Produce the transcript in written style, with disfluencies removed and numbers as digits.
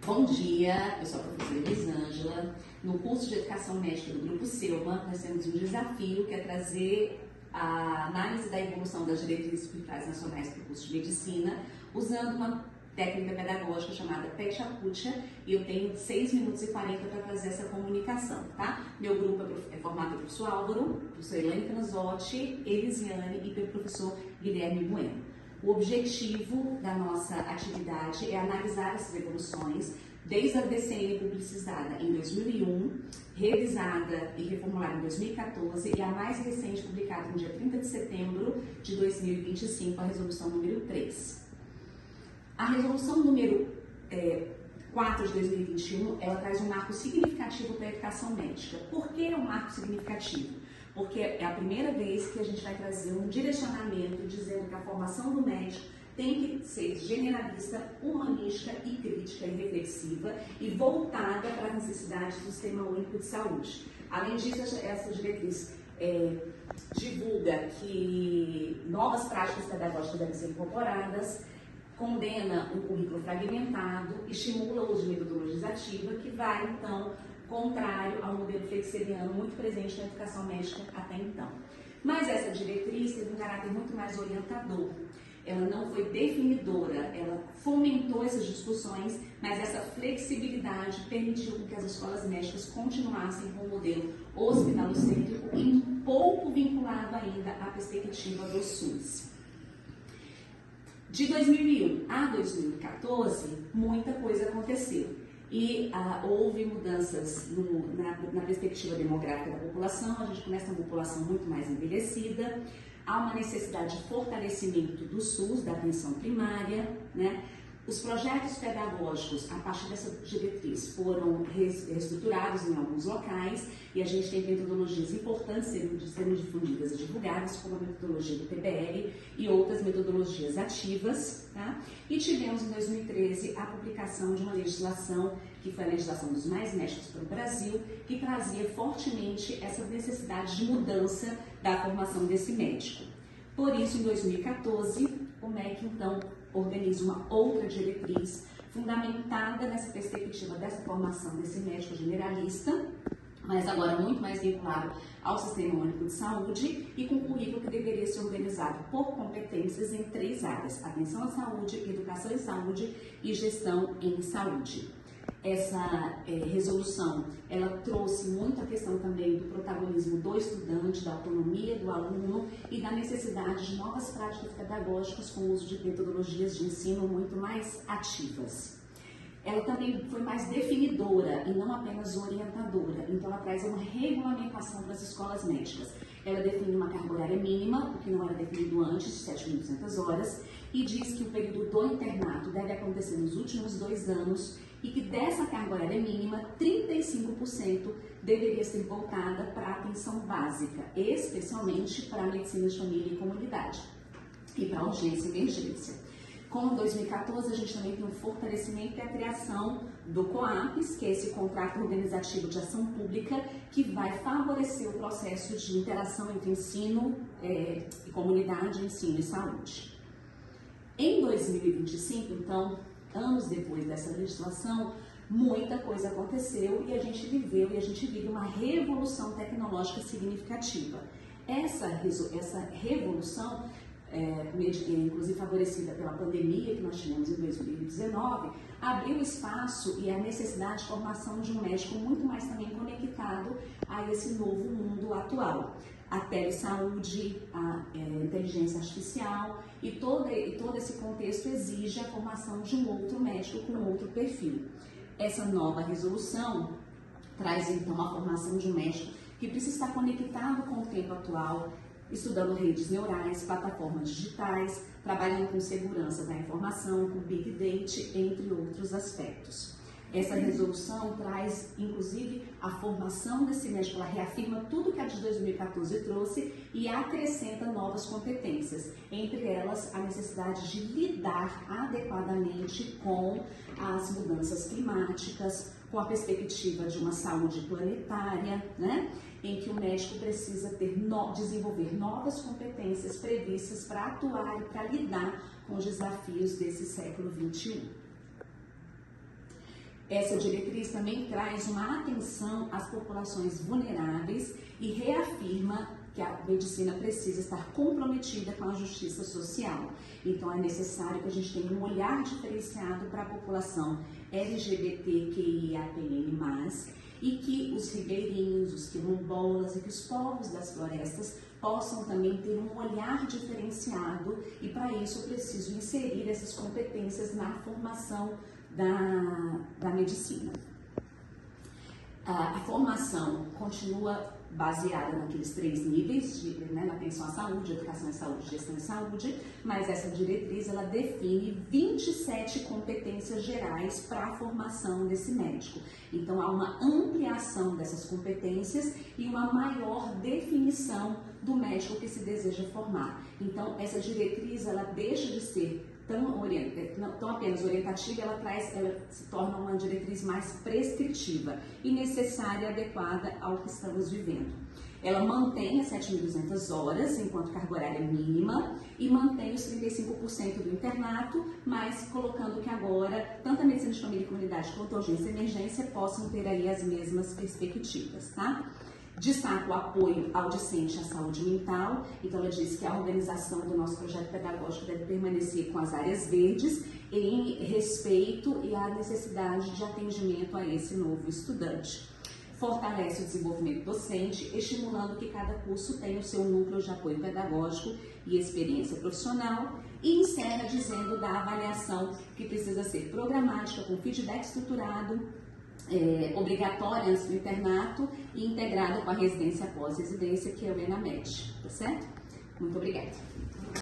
Bom dia, eu sou a professora Elisângela. No curso de Educação Médica do Grupo Selma, nós temos um desafio que é trazer a análise da evolução das diretrizes curriculares nacionais para o curso de Medicina, usando uma técnica pedagógica chamada Pecha-Pucha, e eu tenho 6 minutos e 40 para fazer essa comunicação, tá? Meu grupo é formado pelo professor Álvaro, professor Elaine Canazotti, Elisiane e pelo professor Guilherme Bueno. O objetivo da nossa atividade é analisar essas evoluções desde a DCM publicizada em 2001, revisada e reformulada em 2014 e a mais recente publicada no dia 30 de setembro de 2025, a resolução número 3. A resolução número 4 de 2021, ela traz um marco significativo para a educação médica. Por que é um marco significativo? Porque é a primeira vez que a gente vai trazer um direcionamento dizendo que a formação do médico tem que ser generalista, humanística e crítica e reflexiva e voltada para as necessidades do Sistema Único de Saúde. Além disso, essa diretriz divulga que novas práticas pedagógicas devem ser incorporadas, condena um currículo fragmentado, estimula o uso de metodologias ativas, que vai, então, contrário ao modelo flexeriano muito presente na educação médica até então. Mas essa diretriz teve um caráter muito mais orientador. Ela não foi definidora, ela fomentou essas discussões, mas essa flexibilidade permitiu que as escolas médicas continuassem com o modelo hospitalocêntrico e um pouco vinculado ainda à perspectiva do SUS. De 2001 a 2014, muita coisa aconteceu. E houve mudanças na perspectiva demográfica da população. A gente começa uma população muito mais envelhecida, há uma necessidade de fortalecimento do SUS, da atenção primária, né? Os projetos pedagógicos, a partir dessa diretriz, foram reestruturados em alguns locais e a gente tem metodologias importantes sendo difundidas e divulgadas, como a metodologia do PBL e outras metodologias ativas, tá? E tivemos em 2013 a publicação de uma legislação, que foi a legislação dos mais médicos para o Brasil, que trazia fortemente essa necessidade de mudança da formação desse médico. Por isso, em 2014, o MEC, então, organiza uma outra diretriz fundamentada nessa perspectiva dessa formação desse médico generalista, mas agora muito mais vinculado ao Sistema Único de Saúde e com um currículo que deveria ser organizado por competências em 3 áreas: atenção à saúde, educação em saúde e gestão em saúde. Essa resolução, ela trouxe muito a questão também do protagonismo do estudante, da autonomia do aluno e da necessidade de novas práticas pedagógicas com o uso de metodologias de ensino muito mais ativas. Ela também foi mais definidora e não apenas orientadora, então ela traz uma regulamentação para as escolas médicas. Ela define uma carga horária mínima, o que não era definido antes, de 7.200 horas, e diz que o período do internato deve acontecer nos últimos 2 anos e que dessa carga horária mínima, 35% deveria ser voltada para a atenção básica, especialmente para a medicina de família e comunidade, e para a urgência e emergência. Com 2014, a gente também tem um fortalecimento e a criação do COAPES, que é esse contrato organizativo de ação pública, que vai favorecer o processo de interação entre ensino e comunidade, ensino e saúde. Em 2025, então, anos depois dessa legislação, muita coisa aconteceu e a gente viveu e a gente vive uma revolução tecnológica significativa. Essa revolução, inclusive favorecida pela pandemia que nós tivemos em 2019, abriu espaço e a necessidade de formação de um médico muito mais também conectado a esse novo mundo atual. A telesaúde, a inteligência artificial e todo esse contexto exige a formação de um outro médico com outro perfil. Essa nova resolução traz então a formação de um médico que precisa estar conectado com o tempo atual, estudando redes neurais, plataformas digitais, trabalhando com segurança da informação, com Big Data, entre outros aspectos. Essa resolução traz, inclusive, a formação desse médico, ela reafirma tudo que a de 2014 trouxe e acrescenta novas competências, entre elas a necessidade de lidar adequadamente com as mudanças climáticas, com a perspectiva de uma saúde planetária, né? Em que o médico precisa desenvolver novas competências previstas para atuar e para lidar com os desafios desse século XXI. Essa diretriz também traz uma atenção às populações vulneráveis e reafirma que a medicina precisa estar comprometida com a justiça social. Então, é necessário que a gente tenha um olhar diferenciado para a população LGBTQIAPN+, e que os ribeirinhos, os quilombolas e que os povos das florestas possam também ter um olhar diferenciado, e para isso eu preciso inserir essas competências na formação da medicina. A formação continua baseada naqueles 3 níveis, na atenção à saúde, educação à saúde, gestão à saúde, mas essa diretriz ela define 27 competências gerais para a formação desse médico. Então há uma ampliação dessas competências e uma maior definição do médico que se deseja formar. Então essa diretriz ela deixa de ser tão apenas orientativa, ela se torna uma diretriz mais prescritiva e necessária e adequada ao que estamos vivendo. Ela mantém as 7.200 horas enquanto carga horária mínima e mantém os 35% do internato, mas colocando que agora tanto a medicina de família e comunidade quanto a urgência e emergência possam ter aí as mesmas perspectivas, tá? Destaca o apoio ao discente à saúde mental, então ela diz que a organização do nosso projeto pedagógico deve permanecer com as áreas verdes em respeito e a necessidade de atendimento a esse novo estudante. Fortalece o desenvolvimento docente, estimulando que cada curso tenha o seu núcleo de apoio pedagógico e experiência profissional, e encerra dizendo da avaliação que precisa ser programática, com feedback estruturado, obrigatória antes do internato e integrada com a residência após residência, que é o ENAMED, tá certo? Muito obrigada.